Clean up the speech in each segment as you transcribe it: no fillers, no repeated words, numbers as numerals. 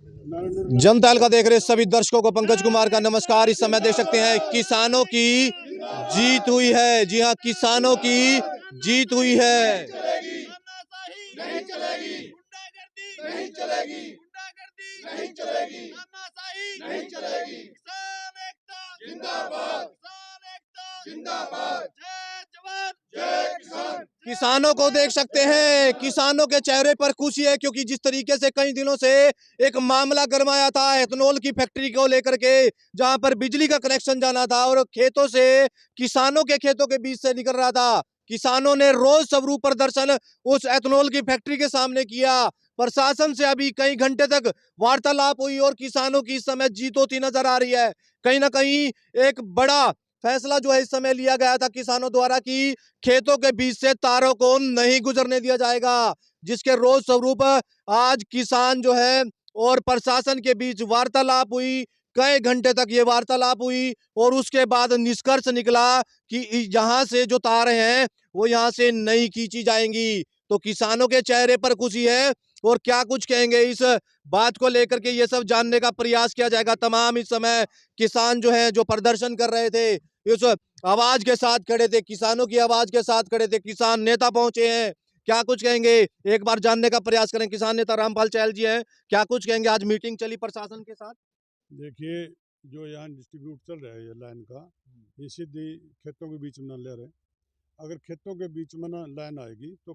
जनता का देख रहे सभी दर्शकों को पंकज कुमार का नमस्कार। इस समय देख सकते हैं किसानों की जीत हुई है। जी हां, किसानों की जीत हुई है। नहीं चलेगी, गुंडागर्दी नहीं चलेगी, गुंडागर्दी नहीं चलेगी, तानाशाही नहीं चलेगी। किसान एकता जिंदाबाद, किसान एकता जिंदाबाद। जय जवान जय किसान। किसानों को देख सकते हैं, किसानों के चेहरे पर खुशी है, क्योंकि जिस तरीके से कई दिनों से एक मामला गरमाया था एथेनॉल की फैक्ट्री को लेकर के, जहां पर बिजली का कनेक्शन जाना था और खेतों से, किसानों के खेतों के बीच से निकल रहा था। किसानों ने रोज स्वरूप प्रदर्शन उस एथेनॉल की फैक्ट्री के सामने किया। प्रशासन से अभी कई घंटे तक वार्तालाप हुई और किसानों की इस समय जीत होती नजर आ रही है। कहीं ना कहीं एक बड़ा फैसला जो है इस समय लिया गया था किसानों द्वारा कि खेतों के बीच से तारों को नहीं गुजरने दिया जाएगा, जिसके रोज स्वरूप आज किसान जो है और प्रशासन के बीच वार्तालाप हुई। कई घंटे तक ये वार्तालाप हुई और उसके बाद निष्कर्ष निकला कि यहां से जो तारें हैं वो यहां से नहीं खींची जाएंगी। तो किसानों के चेहरे पर खुशी है और क्या कुछ कहेंगे इस बात को लेकर के, ये सब जानने का प्रयास किया जाएगा। तमाम इस समय किसान जो है जो प्रदर्शन कर रहे थे, इस आवाज के साथ खड़े थे, किसानों की आवाज के साथ खड़े थे, किसान नेता पहुंचे हैं। क्या कुछ कहेंगे एक बार जानने का प्रयास करें। किसान नेता रामपाल चहल जी हैं, क्या कुछ कहेंगे। आज मीटिंग चली प्रशासन के साथ। देखिए, जो यहाँ डिस्ट्रीब्यूट चल रहा है ये लाइन का, ये सीधी खेतों के बीच में ना ले रहे। अगर खेतों के बीच में ना लाइन आएगी तो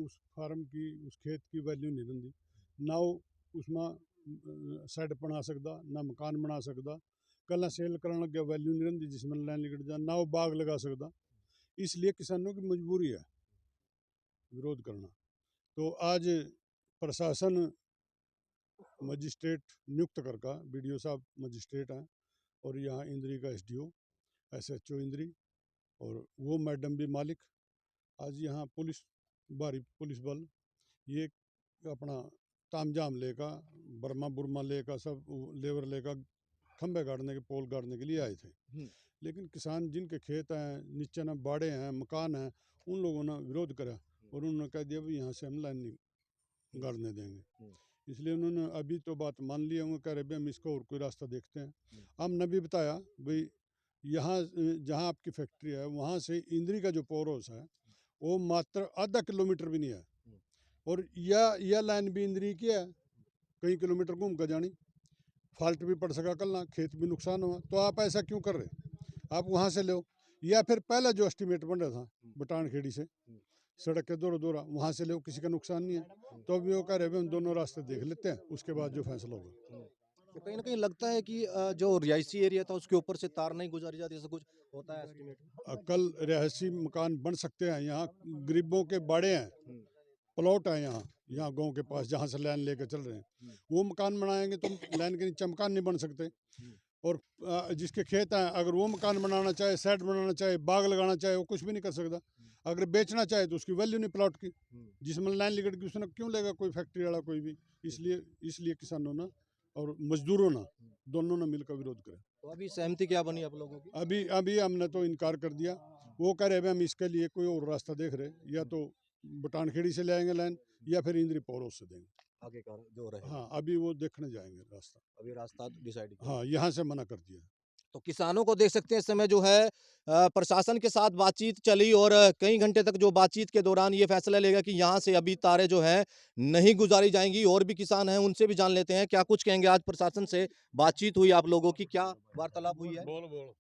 उस फार्म की, उस खेत की वैल्यू नहीं रही। ना वो उसमें शेड बना सकता, ना मकान बना सकता। कल सेल करने लग गया, वैल्यू नहीं रही जिसमें लाइन निकट जा, ना वो बाग लगा सकता। इसलिए किसानों की मजबूरी है विरोध करना। तो आज प्रशासन मजिस्ट्रेट नियुक्त करके, बीडीओ साहब मजिस्ट्रेट हैं और यहाँ इंद्री का एसडीओ, एसएचओ इंद्री और वो मैडम भी मालिक, आज यहाँ पुलिस, भारी पुलिस बल, ये अपना तामझाम लेकर, बर्मा बुरमा लेकर, सब लेबर लेकर खंबे गाड़ने के, पोल गाड़ने के लिए आए थे। लेकिन किसान जिनके खेत हैं, नीचे ना बाड़े हैं, मकान हैं, उन लोगों ने विरोध करा और उन्होंने कह दिया भाई यहाँ से हम लाइन नहीं गाड़ने देंगे। इसलिए उन्होंने अभी तो बात मान ली है, वो कह रहे भाई हम इसको और कोई रास्ता देखते हैं। हमने भी बताया भाई यहाँ जहाँ आपकी फैक्ट्री है वहाँ से इंद्री का जो पावर हाउस है वो मात्र आधा किलोमीटर भी नहीं है, और यह लाइन भी इंद्री की है, कई किलोमीटर घूम कर जानी, फॉल्ट भी पड़ सका, कल ना खेत भी नुकसान हुआ। तो आप ऐसा क्यों कर रहे? आप वहाँ से लो, या फिर पहला जो एस्टिमेट बन रहा था बटान खेड़ी से सड़क के दोरा दोरा, वहाँ से लो, किसी का नुकसान नहीं है। तो अभी वो कह रहे हम दोनों रास्ते देख लेते हैं, उसके बाद जो फैसला होगा। तो कहीं ना कहीं लगता है कि जो रिहायशी एरिया था उसके ऊपर से तार नहीं गुजारी जाती, ऐसा कुछ होता है एस्टिमेट। कल रिहायशी मकान बन सकते हैं, यहाँ गरीबों के बाड़े हैं, प्लॉट है यहाँ यहाँ गांव के पास जहाँ से लाइन लेकर चल रहे हैं, वो मकान बनाएंगे तो लाइन के नीचे मकान नहीं बन सकते। और जिसके खेत हैं, अगर वो मकान बनाना चाहे, शेड बनाना चाहे, बाग लगाना चाहे, वो कुछ भी नहीं कर सकता। अगर बेचना चाहे तो उसकी वैल्यू नहीं प्लॉट की, जिसमें लाइन लिकट की उसने क्यों लेगा कोई फैक्ट्री वाला कोई भी। इसलिए किसानों ने और मजदूरों ने दोनों ने मिलकर विरोध करा। तो अभी सहमति क्या बनी आप लोगों की। अभी अभी हमने तो इनकार कर दिया। वो कह रहे हम इसके लिए कोई और रास्ता देख रहे, या तो बटानखेड़ी से ले आएंगे लाइन, या फिर इंद्री पावर हाउस से देंगे आगे का जो रहे। हाँ, अभी वो देखने जाएंगे रास्ता। अभी रास्ता डिसाइड। हाँ, यहाँ से मना कर दिया। तो किसानों को देख सकते हैं इस समय जो है प्रशासन के साथ बातचीत चली और कई घंटे तक जो बातचीत के दौरान ये फैसला लेगा कि यहाँ से अभी तारें जो हैं नहीं गुजारी जाएंगी। और भी किसान हैं, उनसे भी जान लेते हैं क्या कुछ कहेंगे। आज प्रशासन से बातचीत हुई आप लोगों की, क्या वार्तालाप हुई है। बोल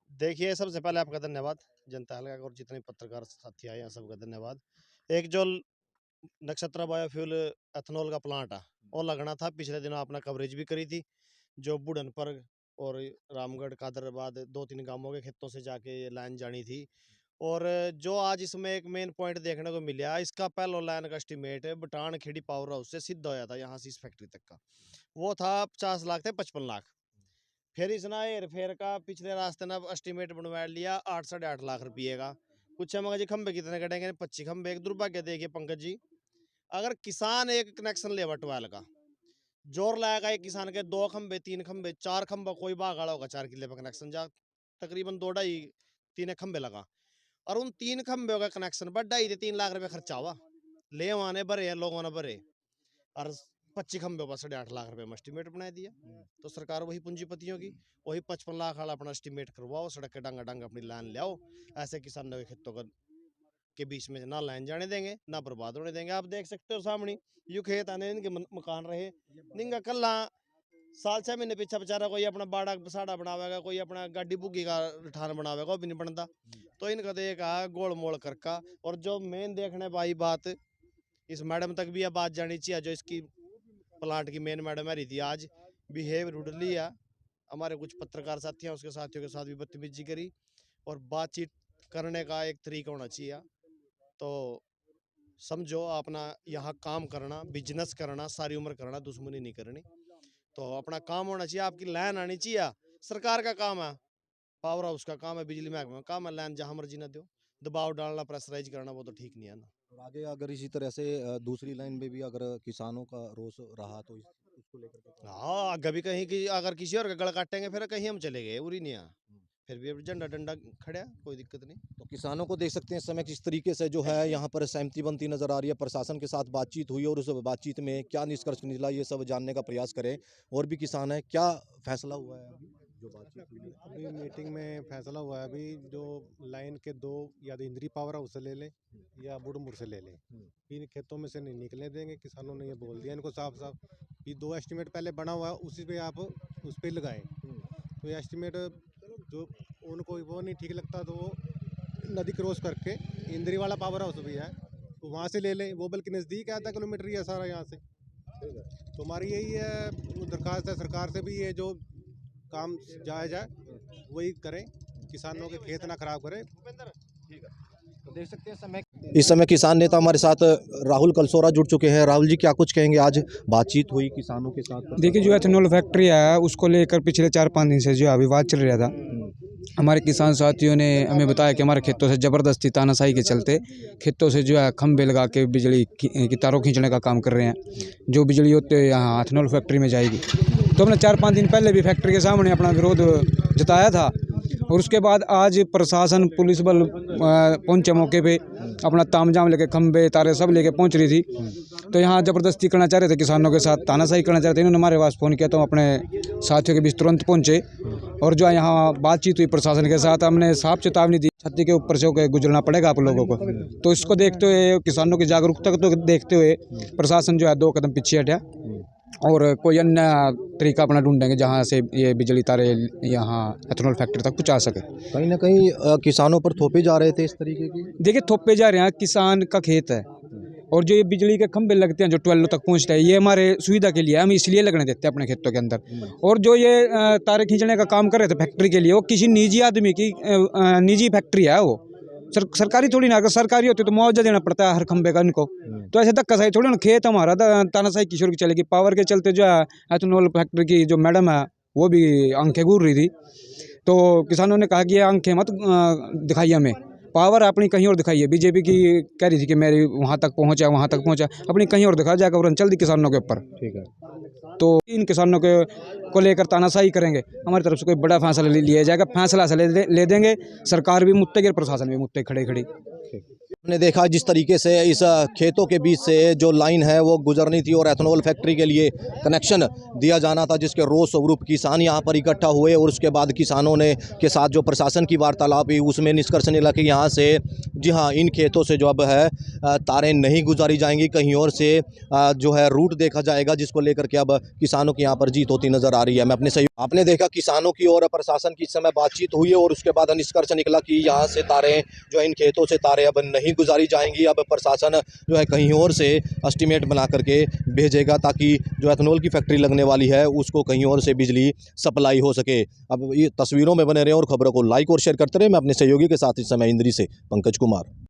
देखिए, सबसे पहले आपका धन्यवाद जनता हल्का का, और जितने पत्रकार साथी आए हैं सबका धन्यवाद। एक जो नक्षत्रा बायोफ्यूल एथेनॉल का प्लांट है और लगना था, पिछले दिनों आपने कवरेज भी करी थी, जो बुढ़न पर और रामगढ़ कादराबाद 2-3 गांवों के खेतों से जाके ये लाइन जानी थी। और जो आज इसमें एक मेन पॉइंट देखने को मिला, इसका पहला लाइन का एस्टिमेट बटान खेड़ी पावर हाउस से सिद्ध होया था यहाँ से इस फैक्ट्री तक का, वो था 50 लाख थे 55 लाख। फिर इसने हेर फेर का पिछले रास्ते ने एस्टिमेट बनवा लिया 8-8.5 लाख रुपये का। पूछा मगर जी खंबे कितने कटेंगे? 25 खंबे। एक दुर्भाग्य देखिए पंकज जी, अगर किसान एक कनेक्शन ले 12 का जोर लाएगा, एक किसान के 2 खंबे 3 खंबे 4 खंबा, कोई बागाड़ा होगा 4 किले पर कनेक्शन जा तकरीबन 2-2.5-3 खंबे लगा, और उन 3 खंबे का कनेक्शन पर 2.5 से 3 लाख रुपए खर्चा हुआ। ले आने भरे हैं लोगों ने भरे, और 25 खंबे पर 8.5 लाख रुपए में एस्टीमेट बना दिया। तो सरकार वही पूंजीपतियों की वही 55 लाख वाला अपना एस्टीमेट करवाओ, सड़क के डांगा डांगा अपनी लाइन ले आओ। ऐसे किसानों के खेतों का के बीच में ना लाइन जाने देंगे ना बर्बाद होने देंगे। आप देख सकते हो सामने यू खेत आने इनके मकान रहे निंगा कल्ला साल 6 महीने पीछे बेचारा कोई अपना बाड़ा बसाड़ा बनावेगा, कोई अपना गाड़ी बुग्गी का ठान बनावेगा, वो भी नहीं बनता। तो इनका तो एक गोल मोल करका। और जो मेन देखने भाई बात इस मैडम तक भी यह बात जानी चाहिए, जो इसकी प्लांट की मेन मैडम है रही थी, आज बिहेव रूडली है। हमारे कुछ पत्रकार साथी हैं उसके साथियों के साथ भी बदतमीजी करी। और बातचीत करने का एक तरीका होना चाहिए। तो समझो अपना यहाँ काम करना, बिजनेस करना, सारी उम्र करना, दुश्मनी नहीं करनी। तो अपना काम होना चाहिए, आपकी लाइन आनी चाहिए। सरकार का काम है, पावर हाउस का काम है, बिजली महकमे का काम है, लाइन जहाँ मर्जी ना दो। दबाव डालना, प्रेशराइज करना वो तो ठीक नहीं है ना। और आगे अगर इसी तरह से दूसरी लाइन में भी अगर किसानों का रोष रहा तो इसको लेकर के हाँ आगे भी कहीं की अगर किसी और का गला काटेंगे फिर कहीं हम चले गए उरी नहीं आ, फिर भी अब झंडा डंडा खड़ा, कोई दिक्कत नहीं। तो किसानों को देख सकते हैं इस समय किस तरीके से जो है यहाँ पर सहमति बनती नजर आ रही है। प्रशासन के साथ बातचीत हुई और उस बातचीत में क्या निष्कर्ष निकला ये सब जानने का प्रयास करें। और भी किसान है, क्या फैसला हुआ है अभी जो बातचीत हुई है? अभी मीटिंग में फैसला हुआ है अभी जो लाइन के 2 या तो इंद्री पावर हाउस से ले लें या बुड़मुर से ले लें, इन खेतों में से नहीं निकले देंगे। किसानों ने ये बोल दिया इनको साफ साफ कि 2 एस्टीमेट पहले बना हुआ है उसी पे आप उस पर लगाएं। तो ये एस्टीमेट जो उनको वो नहीं ठीक लगता तो वो नदी क्रॉस करके इंद्री वाला पावर हाउस भी है तो वहाँ से ले लें, वो बल्कि नज़दीक है, आधा किलोमीटर ही है सारा यहाँ से। तो हमारी यही है दरख्वास्त है सरकार से भी, ये जो काम जायज़ है वही करें, किसानों के खेत ना खराब करें। तो देख सकते हैं इस समय किसान नेता हमारे साथ राहुल कलसोरा जुड़ चुके हैं। राहुल जी, क्या कुछ कहेंगे? आज बातचीत हुई किसानों के साथ। देखिए जो एथेनॉल फैक्ट्री है उसको लेकर पिछले 4-5 दिन से जो है विवाद चल रहा था। हमारे किसान साथियों ने हमें बताया कि हमारे खेतों से ज़बरदस्ती तानाशाही के चलते खेतों से जो है खंभे लगा के बिजली की तारों खींचने का काम कर रहे हैं, जो बिजली होते यहाँ एथेनॉल फैक्ट्री में जाएगी। तो हमने 4-5 दिन पहले भी फैक्ट्री के सामने अपना विरोध जताया था और उसके बाद आज प्रशासन पुलिस बल पहुंचे मौके पे, अपना तामझाम लेके खंबे तारे सब लेके पहुंच रही थी। तो यहाँ ज़बरदस्ती करना चाह रहे थे, किसानों के साथ तानाशाही करना चाह रहे थे। इन्होंने हमारे पास फ़ोन किया तो हम अपने साथियों के बीच तुरंत पहुँचे और जो है यहाँ बातचीत हुई प्रशासन के साथ। हमने साफ चेतावनी दी छत्ती के ऊपर से होकर गुजरना पड़ेगा आप लोगों को। तो इसको देखते हुए, किसानों की जागरूकता को देखते हुए प्रशासन जो है 2 कदम पीछे हटा और कोई अन्य तरीका अपना ढूंढेंगे जहां से ये बिजली तारे यहाँ एथेनॉल फैक्ट्री तक पहुंचा सके। कहीं ना कहीं किसानों पर थोपे जा रहे थे इस तरीके की। देखिए थोपे जा रहे हैं, किसान का खेत है और जो ये बिजली के खंभे लगते हैं जो 12 तक पहुंचते हैं, ये हमारे सुविधा के लिए, हम इसलिए लगने देते हैं अपने खेतों के अंदर। और जो ये तारे खींचने का काम कर रहे थे फैक्ट्री के लिए, वो किसी निजी आदमी की निजी फैक्ट्री है, वो सरकारी थोड़ी ना। अगर सरकारी होती तो मुआवजा देना पड़ता है हर खंबे का इनको। तो ऐसे धक्का सही थोड़ी ना, खेत हमारा तानाशाही किशोर की चलेगी। पावर के चलते जो है एथेनॉल फैक्ट्री की जो मैडम है वो भी आंखें घूर रही थी। तो किसानों ने कहा कि ये आंखें मत दिखाइए, हमें पावर अपनी कहीं और दिखाइए। बीजेपी की कह रही थी कि मेरी वहाँ तक पहुँचा, अपनी कहीं और दिखा जाएगा और चल दी किसानों के ऊपर। ठीक है, तो इन किसानों को लेकर तानाशाही करेंगे, हमारी तरफ से कोई बड़ा फैसला लिया जाएगा। फैसला से ले देंगे, सरकार भी मुद्दे और प्रशासन भी मुद्दे खड़े। हमने देखा जिस तरीके से इस खेतों के बीच से जो लाइन है वो गुजरनी थी और एथेनॉल फैक्ट्री के लिए कनेक्शन दिया जाना था, जिसके रोष स्वरूप किसान यहाँ पर इकट्ठा हुए। और उसके बाद किसानों ने के साथ जो प्रशासन की वार्तालाप हुई उसमें निष्कर्ष निकला कि यहाँ से जी हाँ इन खेतों से जो अब है तारें नहीं गुजारी जाएंगी, कहीं और से जो है रूट देखा जाएगा, जिसको लेकर के अब किसानों की यहाँ पर जीत होती नजर आ रही है। मैं अपने सही आपने देखा किसानों की और प्रशासन की इस समय बातचीत हुई है और उसके बाद निष्कर्ष निकला कि यहाँ से तारें जो इन खेतों से तारें अब नहीं गुजारी जाएंगी। अब प्रशासन जो है कहीं और से एस्टीमेट बना करके भेजेगा ताकि जो एथेनॉल की फैक्ट्री लगने वाली है उसको कहीं और से बिजली सप्लाई हो सके। अब ये तस्वीरों में बने रहे और खबरों को लाइक और शेयर करते रहे। मैं अपने सहयोगी के साथ इस समय इंद्री से पंकज कुमार।